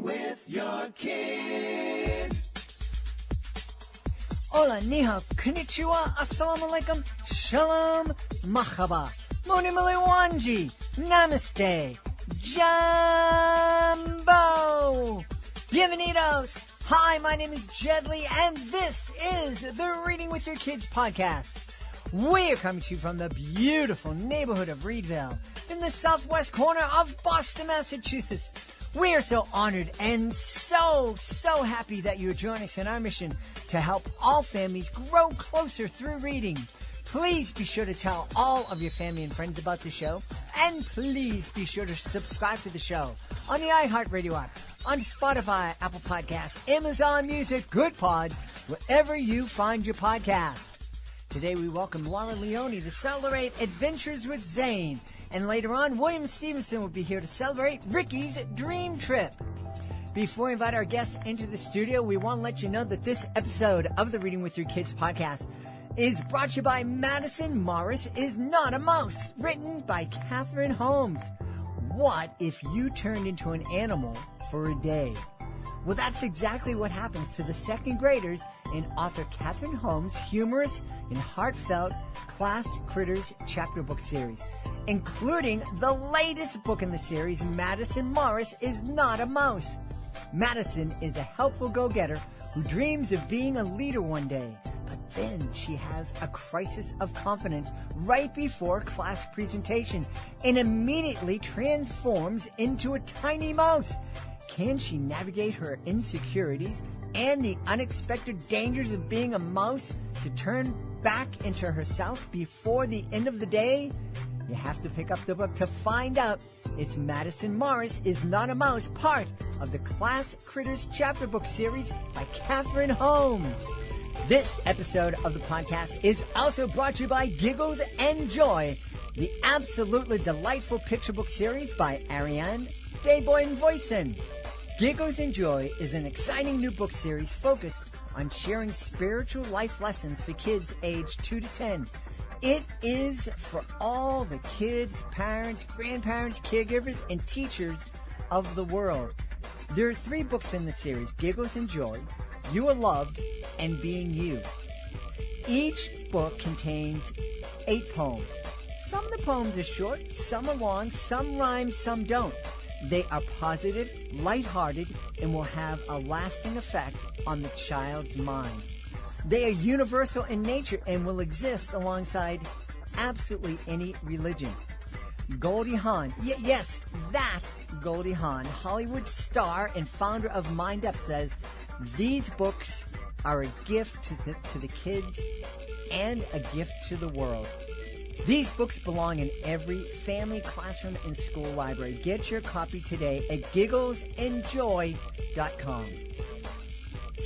with your kids. Hola, ni hao, konnichiwa, assalamu alaikum, shalom, mahaba, moni miliwanji, namaste, jambo, bienvenidos. Hi, my name is Jedley, and this is the Reading with Your Kids podcast. We are coming to you from the beautiful neighborhood of Reedville in the southwest corner of Boston, Massachusetts. We are so honored and so happy that you are joining us in our mission to help all families grow closer through reading. Please be sure to tell all of your family and friends about the show, and please be sure to subscribe to the show on the iHeartRadio app, on Spotify, Apple Podcasts, Amazon Music, Good Pods, wherever you find your podcasts. Today we welcome Leone to celebrate Adventures with Zane. And later on, William Stevenson will be here to celebrate Ricky's dream trip. Before we invite our guests into the studio, we want to let you know that this episode of the Reading with Your Kids podcast is brought to you by Madison Morris is Not a Mouse, written by Catherine Holmes. What if you turned into an animal for a day? Well, that's exactly what happens to the second graders in author Catherine Holmes' humorous and heartfelt Class Critters chapter book series, including the latest book in the series, Madison Morris is Not a Mouse. Madison is a helpful go-getter who dreams of being a leader one day, but then she has a crisis of confidence right before class presentation and immediately transforms into a tiny mouse. Can she navigate her insecurities and the unexpected dangers of being a mouse to turn back into herself before the end of the day? You have to pick up the book to find out. It's Madison Morris is Not a Mouse, part of the Class Critters chapter book series by Catherine Holmes. This episode of the podcast is also brought to you by Giggles and Joy, the absolutely delightful picture book series by Ariane Deboyne-Voisin. Giggles and Joy is an exciting new book series focused on sharing spiritual life lessons for kids aged 2 to 10. It is for all the kids, parents, grandparents, caregivers, and teachers of the world. There are 3 books in the series, Giggles and Joy, You Are Loved, and Being You. Each book contains 8 poems. Some of the poems are short, some are long, some rhyme, some don't. They are positive, lighthearted, and will have a lasting effect on the child's mind. They are universal in nature and will exist alongside absolutely any religion. Goldie Hawn, yes, that Goldie Hawn, Hollywood star and founder of Mind Up, says these books are a gift to the kids and a gift to the world. These books belong in every family, classroom, and school library. Get your copy today at gigglesandjoy.com.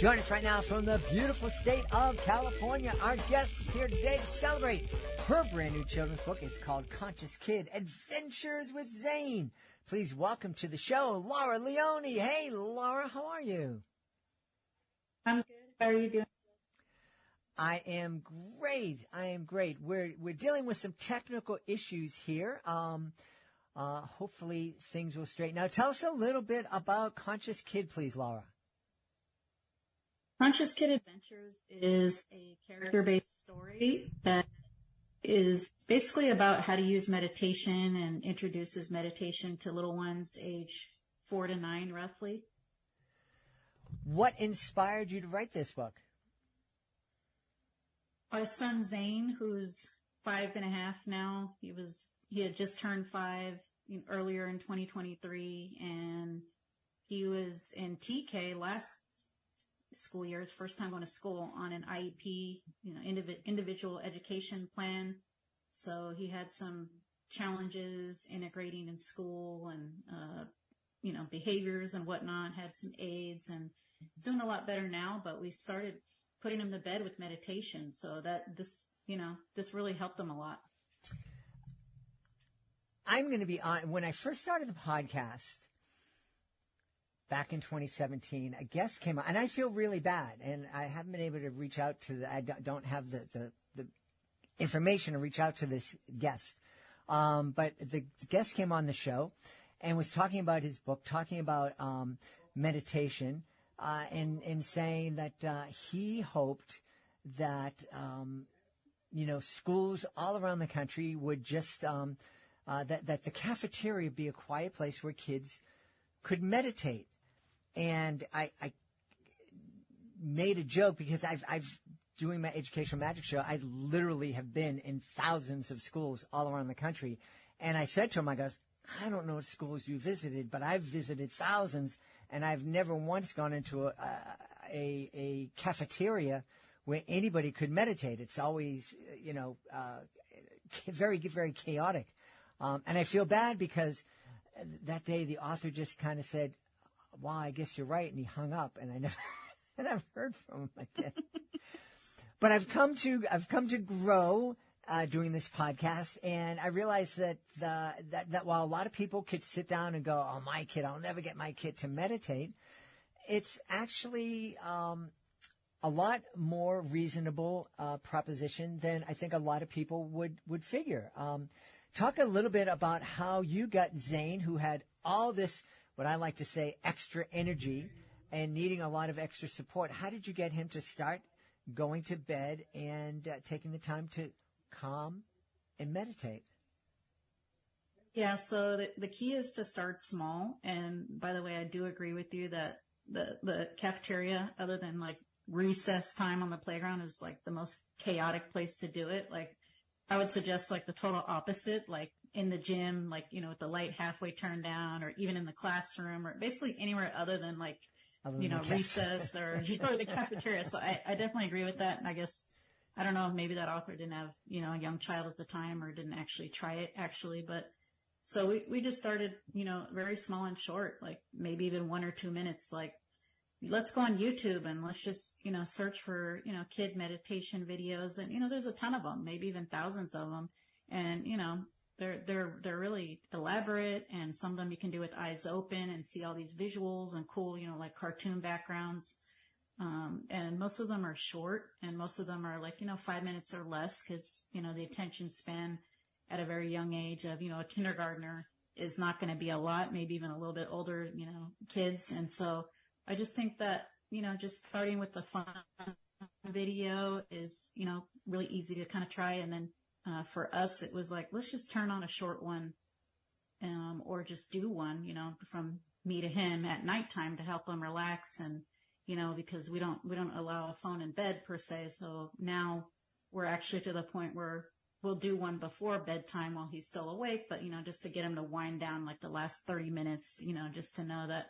Join us right now from the beautiful state of California. Our guest is here today to celebrate her brand new children's book. It's called Conscious Kid, Adventures with Zane. Please welcome to the show, Laura Leone. Hey, Laura, how are you? I'm good. How are you doing? I am great. We're dealing with some technical issues here. Hopefully things will straighten out. Tell us a little bit about Conscious Kid, please, Laura. Conscious Kid Adventures is a character-based story that is basically about how to use meditation and introduces meditation to little ones age 4 to 9, roughly. What inspired you to write this book? Our son Zane, who's 5.5 now, he had just turned 5 earlier in 2023, and he was in TK last school year, his first time going to school on an IEP, individual education plan. So he had some challenges integrating in school and, behaviors and whatnot, had some aids, and he's doing a lot better now, but we started putting him to bed with meditation. So this really helped him a lot. I'm going to be on, when I first started the podcast back in 2017, a guest came on, and I feel really bad, and I haven't been able to reach out to I don't have the information to reach out to this guest. But the guest came on the show and was talking about his book, talking about meditation, and saying that he hoped that schools all around the country would just that the cafeteria be a quiet place where kids could meditate. And I made a joke because I've doing my educational magic show. I literally have been in thousands of schools all around the country. And I said to him, I goes, I don't know what schools you visited, but I've visited thousands, and I've never once gone into a cafeteria where anybody could meditate. It's always, very, very chaotic. And I feel bad because that day the author just kind of said, well, I guess you're right. And he hung up, and I never heard from him again. But I've come to grow doing this podcast, and I realized that while a lot of people could sit down and go, "Oh, my kid, I'll never get my kid to meditate," it's actually a lot more reasonable proposition than I think a lot of people would figure. Talk a little bit about how you got Zane, who had all this, what I like to say, extra energy and needing a lot of extra support. How did you get him to start going to bed and taking the time to calm and meditate? Yeah, so the key is to start small. And by the way, I do agree with you that the cafeteria, other than like recess time on the playground, is like the most chaotic place to do it. Like, I would suggest like the total opposite, like in the gym, like, with the light halfway turned down, or even in the classroom, or basically anywhere other than like, recess or the cafeteria. So I definitely agree with that. And I guess, I don't know, maybe that author didn't have, a young child at the time, or didn't actually try it actually. But so we just started, very small and short, like maybe even 1 or 2 minutes, like, let's go on YouTube and let's just, search for, kid meditation videos. And, there's a ton of them, maybe even thousands of them. And, they're really elaborate, and some of them you can do with eyes open and see all these visuals and cool, like cartoon backgrounds. And most of them are short, and most of them are like, 5 minutes or less, because, the attention span at a very young age of, a kindergartner is not going to be a lot, maybe even a little bit older, kids. And so I just think that, just starting with the fun video is, really easy to kind of try. And then for us, it was like, let's just turn on a short one, or just do one, from me to him at nighttime to help him relax. And, because we don't allow a phone in bed per se. So now we're actually to the point where we'll do one before bedtime while he's still awake, but, just to get him to wind down like the last 30 minutes, just to know that,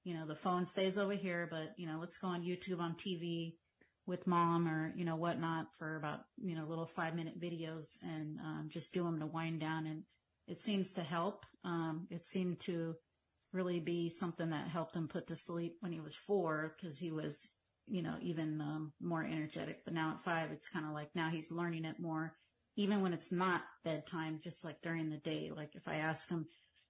the phone stays over here, but, let's go on YouTube, on TV with mom, or, whatnot, for about, little 5-minute videos, and just do them to wind down. And it seems to help. It seemed to really be something that helped him put to sleep when he was 4, because he was, even more energetic. But now at 5, it's kind of like now he's learning it more, even when it's not bedtime, just like during the day. Like if I ask him,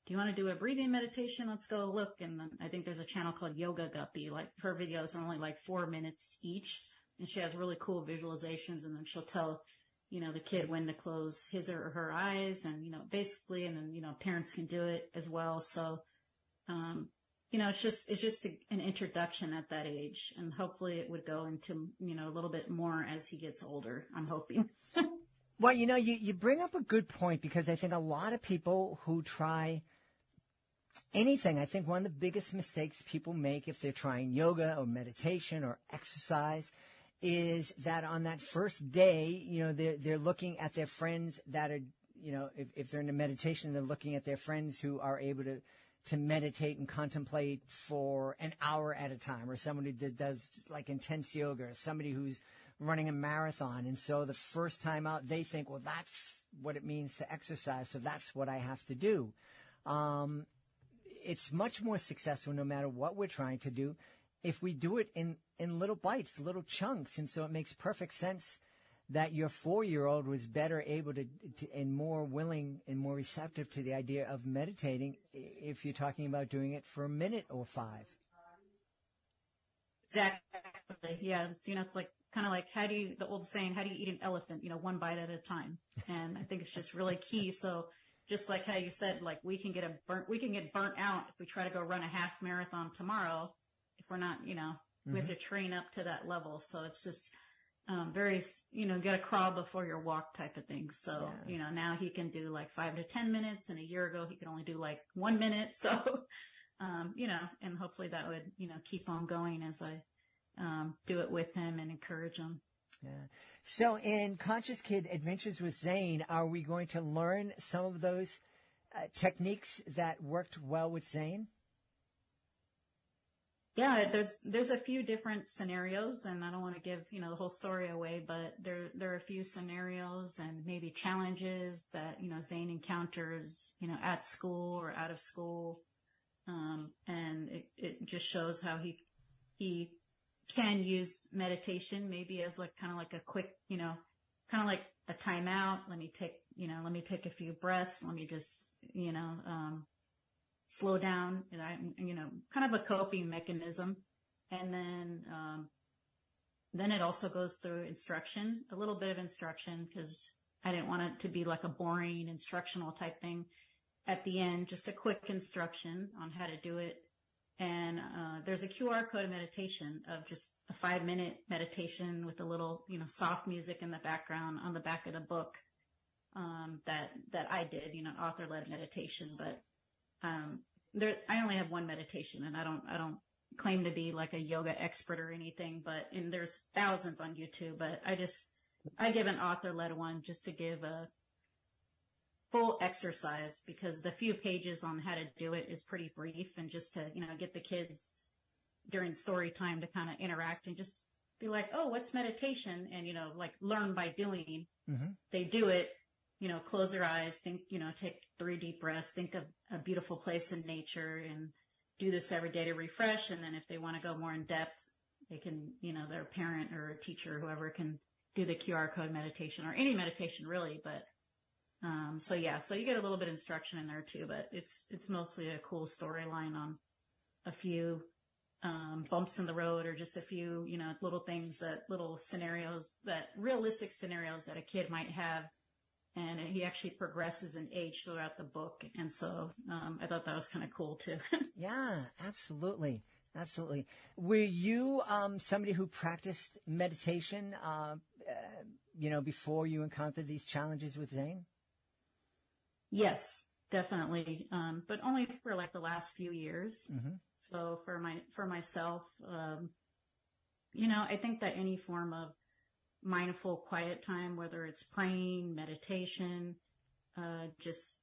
do you want to do a breathing meditation? Let's go look. And then I think there's a channel called Yoga Guppy. Like her videos are only like 4 minutes each, and she has really cool visualizations. And then she'll tell, the kid when to close his or her eyes, and, basically, and then, parents can do it as well. So, it's just an introduction at that age, and hopefully it would go into, a little bit more as he gets older, I'm hoping. Well, you bring up a good point, because I think a lot of people who try anything, I think one of the biggest mistakes people make if they're trying yoga or meditation or exercise is that on that first day, they're looking at their friends that are, if they're in a meditation, they're looking at their friends who are able to meditate and contemplate for an hour at a time, or somebody that does like intense yoga, or somebody who's running a marathon. And so the first time out, they think, well, that's what it means to exercise, so that's what I have to do. It's much more successful, no matter what we're trying to do, if we do it in little bites, little chunks. And so it makes perfect sense that your 4-year-old was better able to and more willing and more receptive to the idea of meditating if you're talking about doing it for a minute or 5. Exactly. Yeah. It's like kind of like, the old saying, how do you eat an elephant? One bite at a time. And I think it's just really key. So just like how you said, like we can get burnt out if we try to go run a half marathon tomorrow. if we're not, we have to train up to that level. So it's just, very, you got to crawl before your walk type of thing. So, now he can do like 5 to 10 minutes, and a year ago he could only do like 1 minute. So, and hopefully that would, keep on going as I, do it with him and encourage him. Yeah. So in Conscious Kid Adventures with Zane, are we going to learn some of those techniques that worked well with Zane? Yeah, there's a few different scenarios, and I don't want to give, the whole story away, but there are a few scenarios and maybe challenges that, Zane encounters, at school or out of school. And it just shows how he can use meditation maybe as like, kind of like a quick, kind of like a timeout. Let me take a few breaths. Let me just, slow down, kind of a coping mechanism. And then it also goes through instruction, a little bit of instruction, because I didn't want it to be like a boring instructional type thing. At the end, just a quick instruction on how to do it. And there's a QR code meditation of just a 5-minute meditation with a little, soft music in the background on the back of the book that I did, author-led meditation. But I only have one meditation, and I don't claim to be like a yoga expert or anything, and there's thousands on YouTube, but I give an author-led one just to give a full exercise, because the few pages on how to do it is pretty brief, and just to, get the kids during story time to kind of interact and just be like, oh, what's meditation? And, like learn by doing. Mm-hmm. They do it. Close their eyes, think, take 3 deep breaths, think of a beautiful place in nature, and do this every day to refresh. And then if they want to go more in depth, they can, their parent or a teacher, whoever, can do the QR code meditation or any meditation really. But, so you get a little bit of instruction in there too, but it's mostly a cool storyline on a few, bumps in the road, or just a few, little scenarios, realistic scenarios that a kid might have. And he actually progresses in age throughout the book. And so I thought that was kind of cool, too. Yeah, absolutely. Absolutely. Were you somebody who practiced meditation, before you encountered these challenges with Zane? Yes, definitely. But only for like the last few years. Mm-hmm. So for myself, I think that any form of mindful quiet time, whether it's praying, meditation, just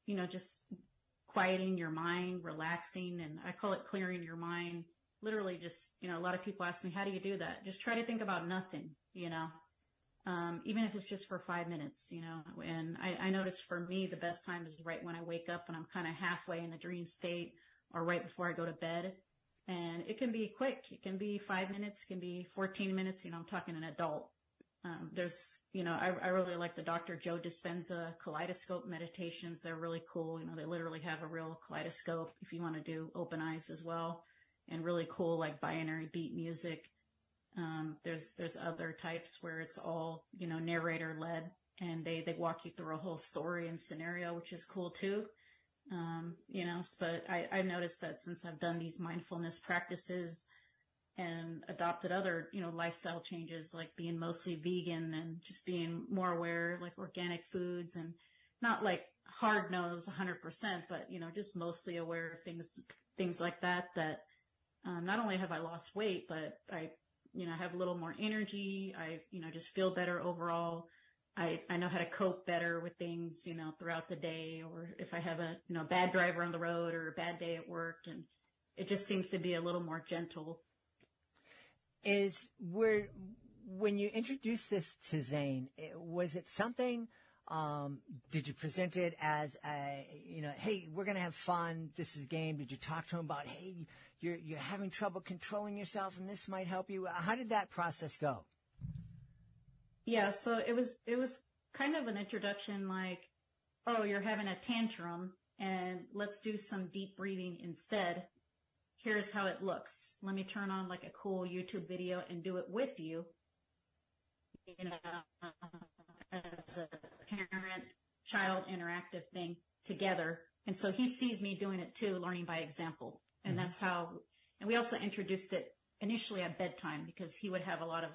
quieting your mind, relaxing, and I call it clearing your mind. Literally just, a lot of people ask me, how do you do that? Just try to think about nothing, even if it's just for 5 minutes, and I notice for me, the best time is right when I wake up and I'm kind of halfway in the dream state, or right before I go to bed. And it can be quick. It can be 5 minutes, it can be 14 minutes, I'm talking an adult. I really like the Dr. Joe Dispenza kaleidoscope meditations. They're really cool. They literally have a real kaleidoscope if you want to do open eyes as well, and really cool, like binary beat music. There's other types where it's all, narrator led, and they walk you through a whole story and scenario, which is cool too. But I noticed that since I've done these mindfulness practices and adopted other, lifestyle changes, like being mostly vegan and just being more aware, like organic foods, and not like hard nose 100%, but, just mostly aware of things like that, not only have I lost weight, but I have a little more energy. I, just feel better overall. I know how to cope better with things, throughout the day, or if I have a, bad driver on the road or a bad day at work, and it just seems to be a little more gentle. When you introduced this to Zane, was it something, did you present it as hey, we're going to have fun, this is a game? Did you talk to him about, hey, you're having trouble controlling yourself and this might help you? How did that process go? Yeah, so it was kind of an introduction, like, oh, you're having a tantrum and let's do some deep breathing instead. Here's how it looks. Let me turn on like a cool YouTube video and do it with you, as a parent-child interactive thing together. And so he sees me doing it too, learning by example. And that's how, and we also introduced it initially at bedtime, because he would have a lot of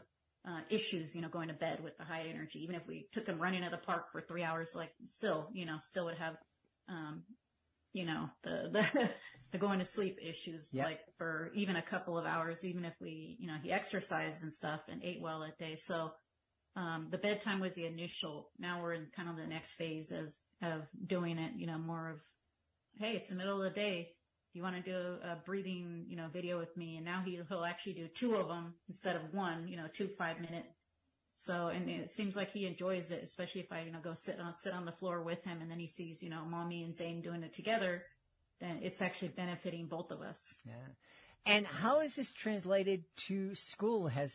issues, going to bed with the high energy. Even if we took him running at the park for 3 hours, like still would have, the going to sleep issues, Yep. like for even a couple of hours, even if we, he exercised and stuff and ate well that day. So, the bedtime was the initial. Now we're in kind of the next phase of doing it, more of, hey, it's the middle of the day. Do you want to do a breathing, video with me? And now he'll actually do 2 of them instead of 1, 2 5-minute. So, and it seems like he enjoys it, especially if I, go sit on the floor with him, and then he sees, mommy and Zane doing it together. Then it's actually benefiting both of us. Yeah. And how is this translated to school? Have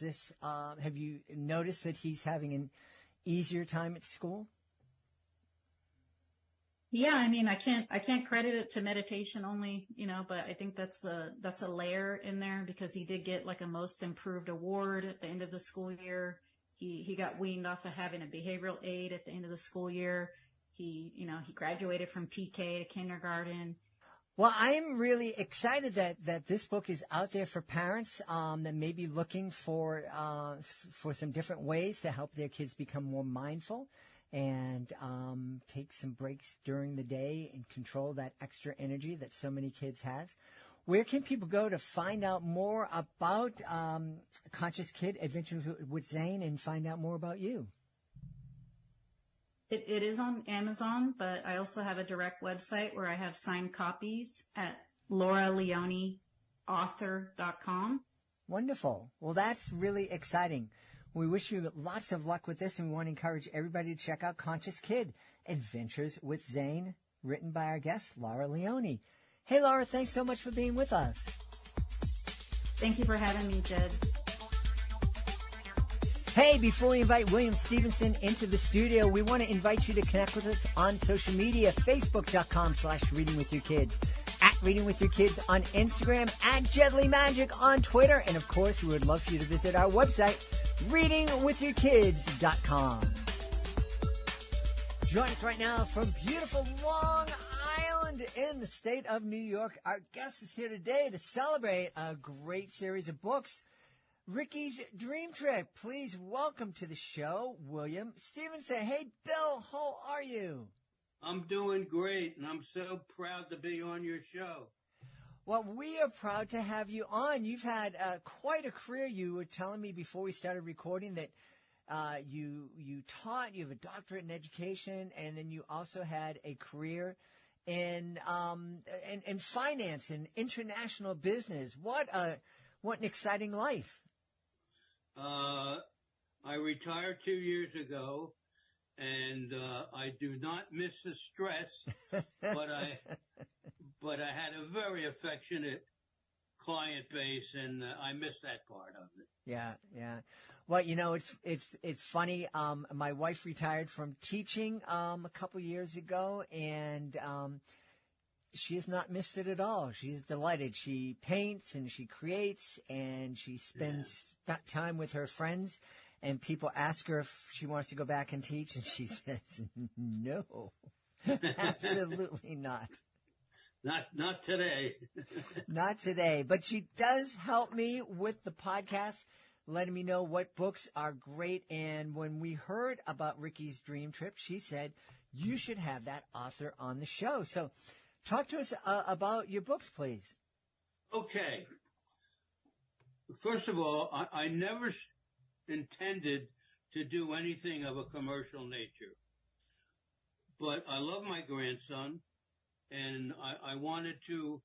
you noticed that he's having an easier time at school? Yeah, I mean, I can't credit it to meditation only, but I think that's a layer in there, because he did get like a most improved award at the end of the school year. He got weaned off of having a behavioral aid at the end of the school year. He graduated from TK to kindergarten. Well, I am really excited that this book is out there for parents that may be looking for some different ways to help their kids become more mindful and take some breaks during the day and control that extra energy that so many kids have. Where can people go to find out more about Conscious Kid Adventures with Zane and find out more about you? It is on Amazon, but I also have a direct website where I have signed copies at lauraleoneauthor.com. Wonderful. Well, that's really exciting. We wish you lots of luck with this, and we want to encourage everybody to check out Conscious Kid Adventures with Zane, written by our guest, Laura Leone. Hey, Laura, thanks so much for being with us. Thank you for having me, Jed. Hey, before we invite William Stevenson into the studio, we want to invite you to connect with us on social media, facebook.com/readingwithyourkids, at Reading With Your Kids on Instagram, at Jedly Magic on Twitter, and of course, we would love for you to visit our website, readingwithyourkids.com. Join us right now from beautiful Long Island in the state of New York. Our guest is here today to celebrate a great series of books, Ricky's Dream Trip. Please welcome to the show, William Stevenson. Hey, Bill, how are you? I'm doing great, and I'm so proud to be on your show. Well, we are proud to have you on. You've had quite a career. You were telling me before we started recording that you taught, you have a doctorate in education, and then you also had a career in finance and international business. What an exciting life. I retired 2 years ago, and I do not miss the stress, but I had a very affectionate client base, and I miss that part of it. Yeah. Well, it's funny. My wife retired from teaching a couple years ago, and she has not missed it at all. She's delighted. She paints and she creates, and she spends time with her friends. And people ask her if she wants to go back and teach, and she says, no, absolutely not. Not today. Not today. But she does help me with the podcast, letting me know what books are great. And when we heard about Ricky's Dream Trip, she said, you should have that author on the show. So talk to us about your books, please. Okay. First of all, I never intended to do anything of a commercial nature. But I love my grandson, and I wanted to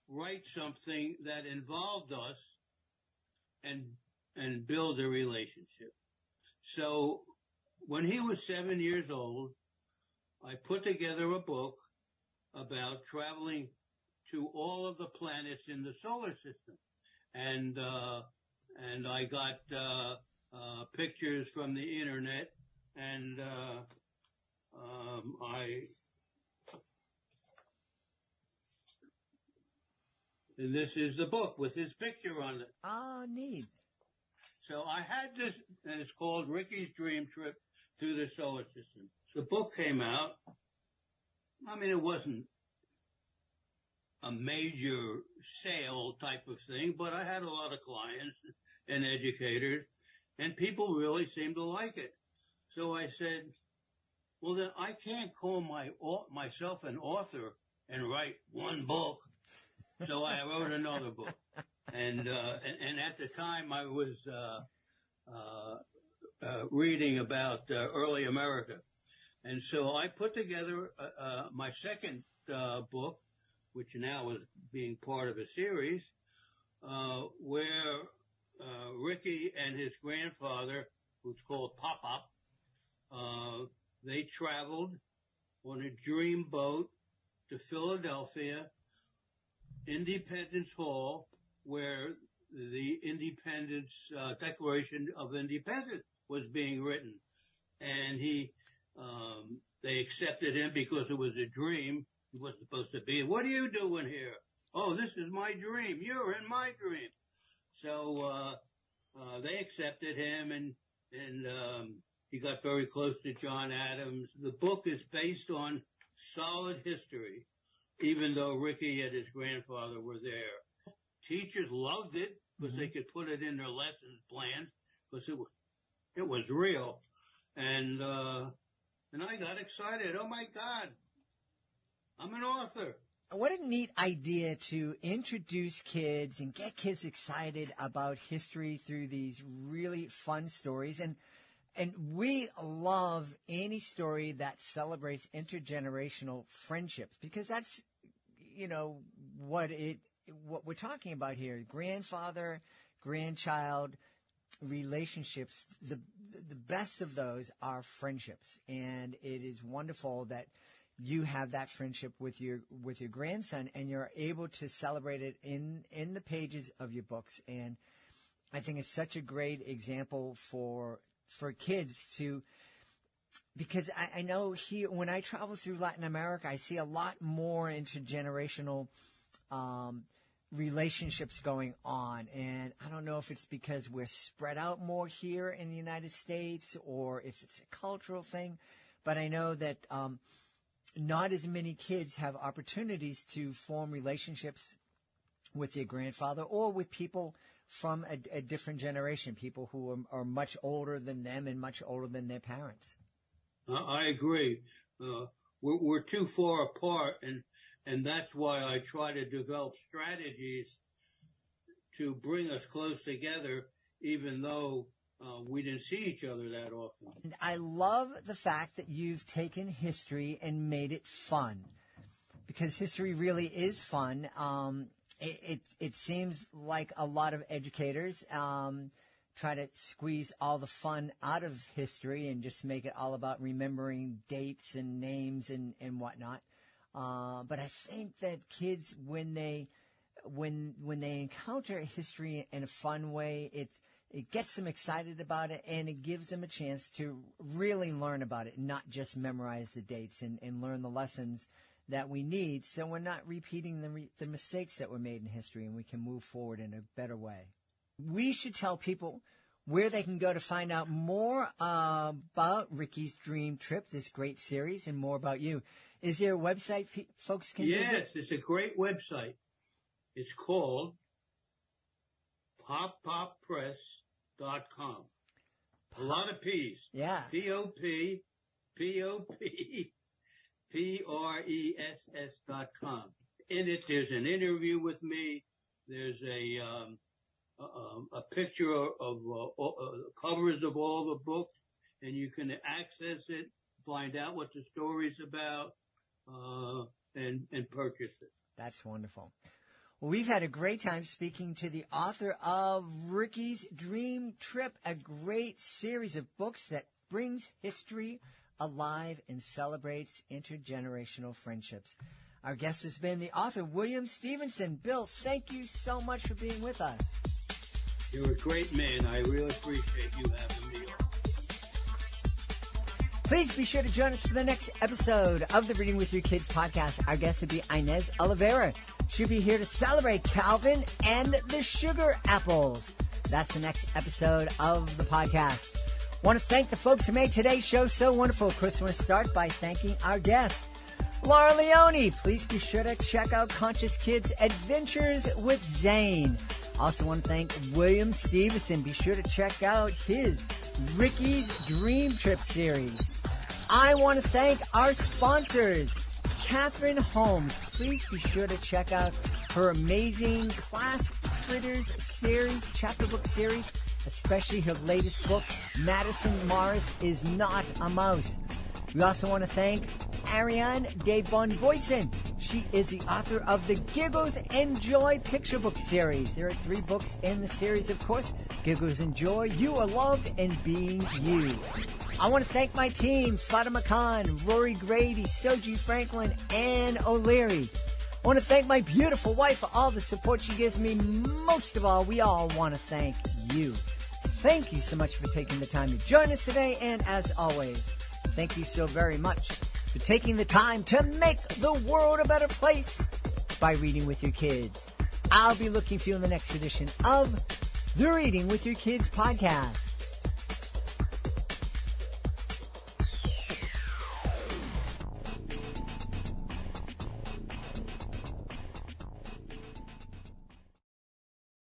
write something that involved us and build a relationship. So when he was 7 years old, I put together a book about traveling to all of the planets in the solar system. And I got pictures from the internet, and and this is the book with his picture on it. Oh, neat. So I had this, and it's called Ricky's Dream Trip Through the Solar System. The book came out. I mean, it wasn't a major sale type of thing, but I had a lot of clients and educators, and people really seemed to like it. So I said, well, then I can't call myself an author and write one book. So I wrote another book. And at the time I was reading about early America. And so I put together my second book, which now is being part of a series, where Ricky and his grandfather, who's called Pop-Pop, they traveled on a dream boat to Philadelphia, Independence Hall, where the Declaration of Independence was being written. And they accepted him because it was a dream. He wasn't supposed to be. What are you doing here? Oh, this is my dream. You're in my dream. So they accepted him, and he got very close to John Adams. The book is based on solid history, even though Ricky and his grandfather were there. Teachers loved it because they could put it in their lessons plans because it was real. And I got excited. Oh my God, I'm an author. What a neat idea to introduce kids and get kids excited about history through these really fun stories. And we love any story that celebrates intergenerational friendships, because that's, what we're talking about here. Grandfather, grandchild relationships, the best of those are friendships. And it is wonderful that you have that friendship with your grandson, and you're able to celebrate it in the pages of your books. And I think it's such a great example for kids because I know here, when I travel through Latin America, I see a lot more intergenerational relationships going on. And I don't know if it's because we're spread out more here in the United States or if it's a cultural thing, but I know that not as many kids have opportunities to form relationships with their grandfather or with people from a different generation, people who are much older than them and much older than their parents. I agree. We're too far apart, and that's why I try to develop strategies to bring us close together, even though we didn't see each other that often. And I love the fact that you've taken history and made it fun, because history really is fun. It seems like a lot of educators try to squeeze all the fun out of history and just make it all about remembering dates and names and whatnot. But I think that kids, when they encounter history in a fun way, it gets them excited about it, and it gives them a chance to really learn about it, not just memorize the dates and learn the lessons that we need, so we're not repeating the mistakes that were made in history, and we can move forward in a better way. We should tell people where they can go to find out more about Ricky's Dream Trip, this great series, and more about you. Is there a website folks can visit? Yes, it's a great website. It's called popoppress.com. A lot of P's. Yeah. POPPRESS.com. In it, there's an interview with me. There's a picture of covers of all the books, and you can access it, find out what the story's about, and purchase it. That's wonderful. Well, we've had a great time speaking to the author of Ricky's Dream Trip, a great series of books that brings history alive and celebrates intergenerational friendships. Our guest has been the author, William Stevenson. Bill, thank you so much for being with us. You're a great man. I really appreciate you having me on. Please be sure to join us for the next episode of the Reading with Your Kids podcast. Our guest will be Inez Oliveira. She'll be here to celebrate Calvin and the Sugar Apples. That's the next episode of the podcast. Want to thank the folks who made today's show so wonderful. Of course, I want to start by thanking our guest, Laura Leone, please be sure to check out Conscious Kids Adventures with Zane. Also want to thank William Stevenson. Be sure to check out his Ricky's Dream Trip series. I want to thank our sponsors, Catherine Holmes. Please be sure to check out her amazing Class Critters series, chapter book series, especially her latest book, Madison Morris is Not a Mouse. We also want to thank Ariane de Bonvoisin. She is the author of the Giggles and Joy picture book series. There are 3 books in the series, of course. Giggles and Joy, You Are Loved, and Being You. I want to thank my team, Fatima Khan, Rory Grady, Soji Franklin, Ann O'Leary. I want to thank my beautiful wife for all the support she gives me. Most of all, we all want to thank you. Thank you so much for taking the time to join us today, and as always, thank you so very much for taking the time to make the world a better place by reading with your kids. I'll be looking for you in the next edition of the Reading with Your Kids podcast.